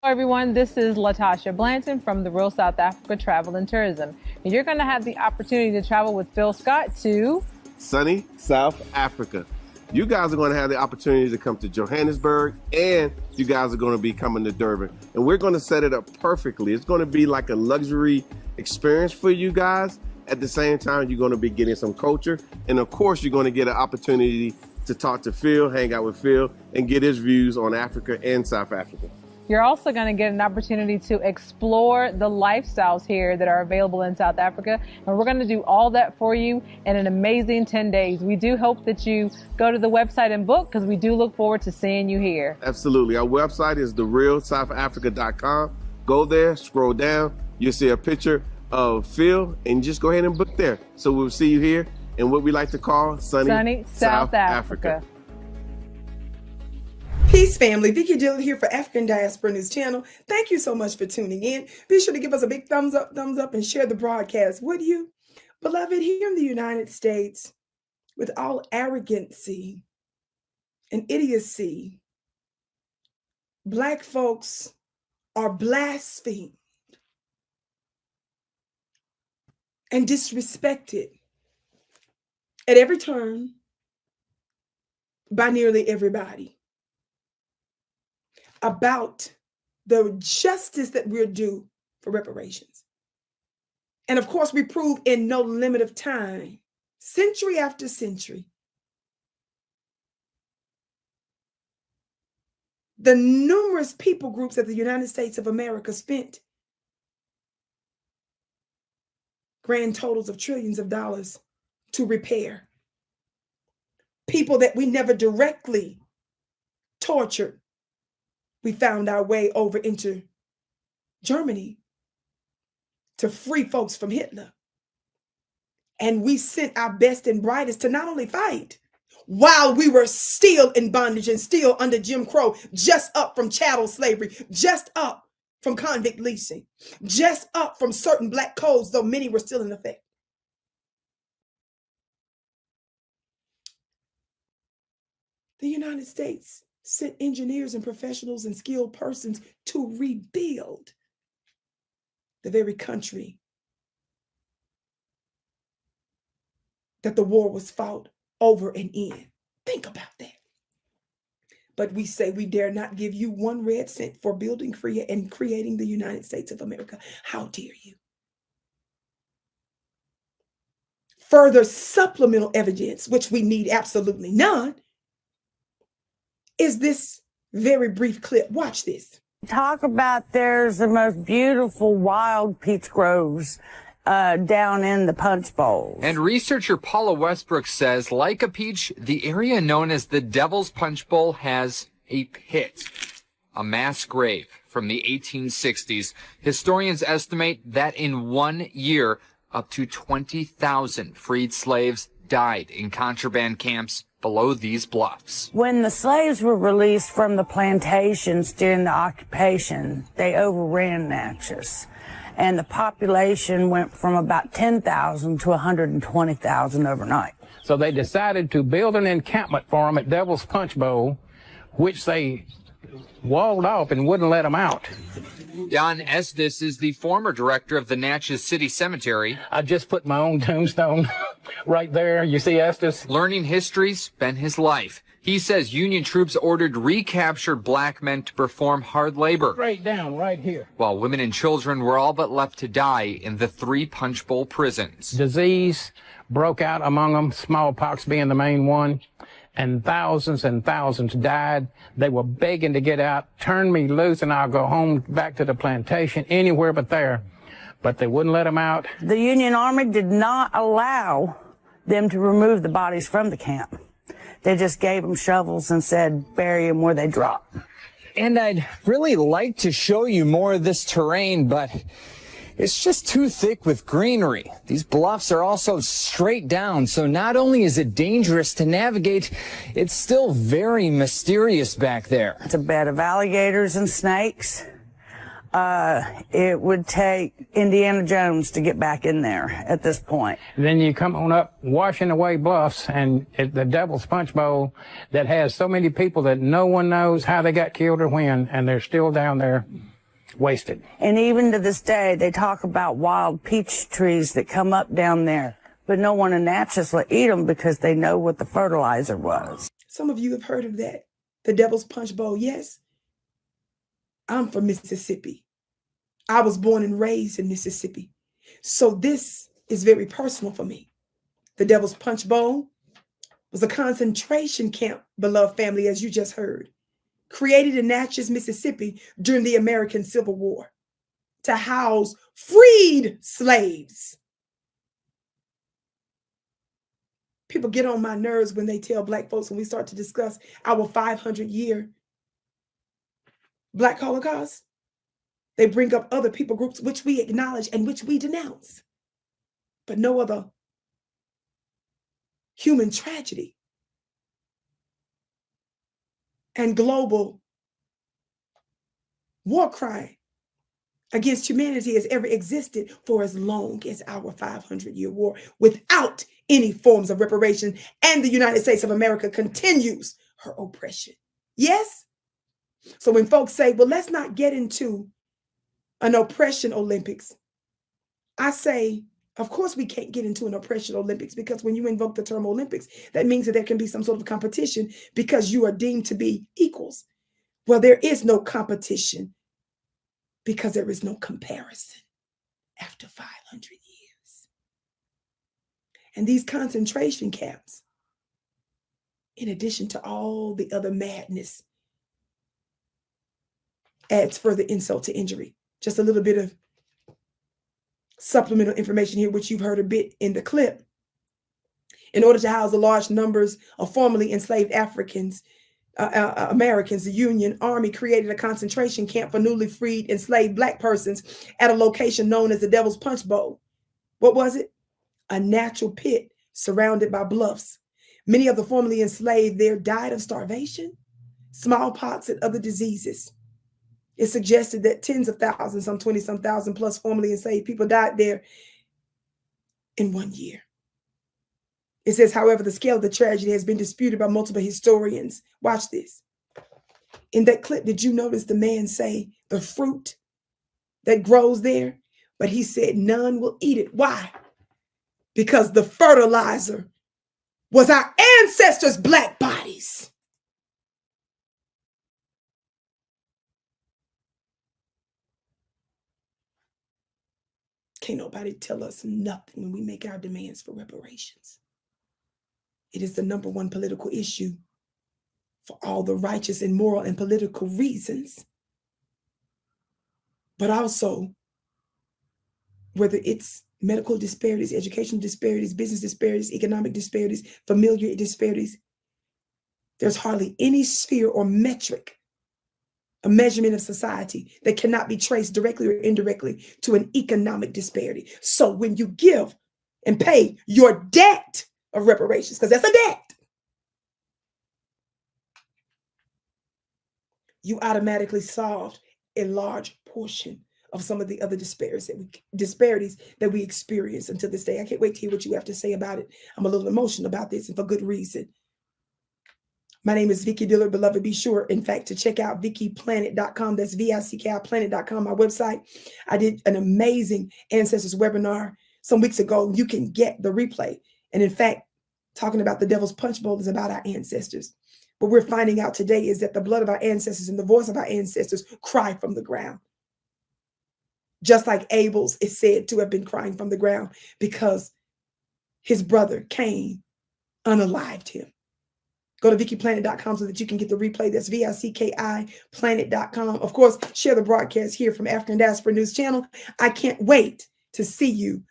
Hello everyone, this is Latasha Blanton from the Real South Africa Travel and Tourism. And you're going to have the opportunity to travel with Phil Scott to sunny South Africa. You guys are going to have the opportunity to come to Johannesburg, and you guys are going to be coming to Durban. And we're going to set it up perfectly. It's going to be like a luxury experience for you guys. At the same time, you're going to be getting some culture. And of course, you're going to get an opportunity to talk to Phil, hang out with Phil, and get his views on Africa and South Africa. You're also going to get an opportunity to explore the lifestyles here that are available in South Africa. And we're going to do all that for you in an amazing 10 days. We do hope that you go to the website and book, because we do look forward to seeing you here. Absolutely. Our website is therealsouthafrica.com. Go there, scroll down. You'll see a picture of Phil, and just go ahead and book there. So we'll see you here in what we like to call sunny South Africa. Peace, family. Vicki Dillard here for African Diaspora News Channel. Thank you so much for tuning in. Be sure to give us a big thumbs up, and share the broadcast, would you? Beloved, here in the United States, with all arrogancy and idiocy, Black folks are blasphemed and disrespected at every turn by nearly everybody about the justice that we're due for reparations. And of course, we prove in no limit of time, century after century, the numerous people groups that the United States of America spent grand totals of trillions of dollars to repair. People that we never directly tortured. We found our way over into Germany to free folks from Hitler. And we sent our best and brightest to not only fight while we were still in bondage and still under Jim Crow, just up from chattel slavery, just up from convict leasing, just up from certain black codes, though many were still in effect. The United States sent engineers and professionals and skilled persons to rebuild the very country that the war was fought over and in. Think about that. But we say we dare not give you one red cent for building, and creating the United States of America. How dare you? Further supplemental evidence, which we need absolutely none, is this very brief clip. Watch this. Talk about there's the most beautiful wild peach groves down in the Punchbowl. And researcher Paula Westbrook says, like a peach, the area known as the Devils Punchbowl has a pit, a mass grave from the 1860s. Historians estimate that in 1 year, up to 20,000 freed slaves died in contraband camps below these bluffs. When the slaves were released from the plantations during the occupation, they overran Natchez, and the population went from about 10,000 to 120,000 overnight. So they decided to build an encampment for them at Devils Punchbowl, which they walled off and wouldn't let them out. Don Estes is the former director of the Natchez City Cemetery. I just put my own tombstone right there. You see Estes? Learning history's been his life. He says Union troops ordered recaptured black men to perform hard labor. Straight down right here. While women and children were all but left to die in the 3 Punchbowl prisons. Disease broke out among them, smallpox being the main one, and thousands died. They were begging to get out, turn me loose and I'll go home back to the plantation, anywhere but there. But they wouldn't let them out. The Union Army did not allow them to remove the bodies from the camp. They just gave them shovels and said, bury them where they drop. And I'd really like to show you more of this terrain, but it's just too thick with greenery. These bluffs are also straight down, so not only is it dangerous to navigate, it's still very mysterious back there. It's a bed of alligators and snakes. It would take Indiana Jones to get back in there at this point. Then you come on up washing away bluffs, and at the Devil's Punchbowl that has so many people that no one knows how they got killed or when, and they're still down there wasted. And even to this day, they talk about wild peach trees that come up down there, but no one in Natchez will eat them because they know what the fertilizer was. Some of you have heard of that. The Devil's Punchbowl. Yes, I'm from Mississippi. I was born and raised in Mississippi. So this is very personal for me. The Devil's Punchbowl was a concentration camp, beloved family, as you just heard, created in Natchez, Mississippi during the American Civil War to house freed slaves. People get on my nerves when they tell Black folks, when we start to discuss our 500-year Black Holocaust, they bring up other people groups which we acknowledge and which we denounce, but no other human tragedy and global war crime against humanity has ever existed for as long as our 500-year war, without any forms of reparation, and the United States of America continues her oppression. Yes? So when folks say, well, let's not get into an oppression Olympics, I say, of course we can't get into an oppression Olympics, because when you invoke the term Olympics, that means that there can be some sort of competition because you are deemed to be equals. Well, there is no competition because there is no comparison after 500 years. And these concentration camps, in addition to all the other madness, adds further insult to injury. Just a little bit of supplemental information here, which you've heard a bit in the clip. In order to house the large numbers of formerly enslaved Americans, the Union Army created a concentration camp for newly freed enslaved Black persons at a location known as the Devil's Punchbowl. What was it? A natural pit surrounded by bluffs. Many of the formerly enslaved there died of starvation, smallpox, and other diseases. It suggested that tens of thousands, some 20-some thousand plus formerly enslaved people died there in 1 year. It says, however, the scale of the tragedy has been disputed by multiple historians. Watch this. In that clip, did you notice the man say the fruit that grows there? But he said none will eat it. Why? Because the fertilizer was our ancestors' Black bodies. Can't nobody tell us nothing when we make our demands for reparations. It is the number one political issue for all the righteous and moral and political reasons, but also whether it's medical disparities, educational disparities, business disparities, economic disparities, familiar disparities. There's hardly any sphere or metric, a measurement of society that cannot be traced directly or indirectly to an economic disparity. So when you give and pay your debt of reparations, because that's a debt, you automatically solved a large portion of some of the other disparities that we experience until this day. I can't wait to hear what you have to say about it. I'm a little emotional about this, and for good reason. My name is Vicki Dillard, beloved. Be sure, in fact, to check out VickiPlanet.com. That's VICKIPlanet.com, my website. I did an amazing Ancestors webinar some weeks ago. You can get the replay. And in fact, talking about the Devil's Punchbowl is about our ancestors. What we're finding out today is that the blood of our ancestors and the voice of our ancestors cry from the ground. Just like Abel's is said to have been crying from the ground because his brother Cain unalived him. Go to VickiPlanet.com so that you can get the replay. That's VICKIPlanet.com. Of course, share the broadcast here from African Diaspora News Channel. I can't wait to see you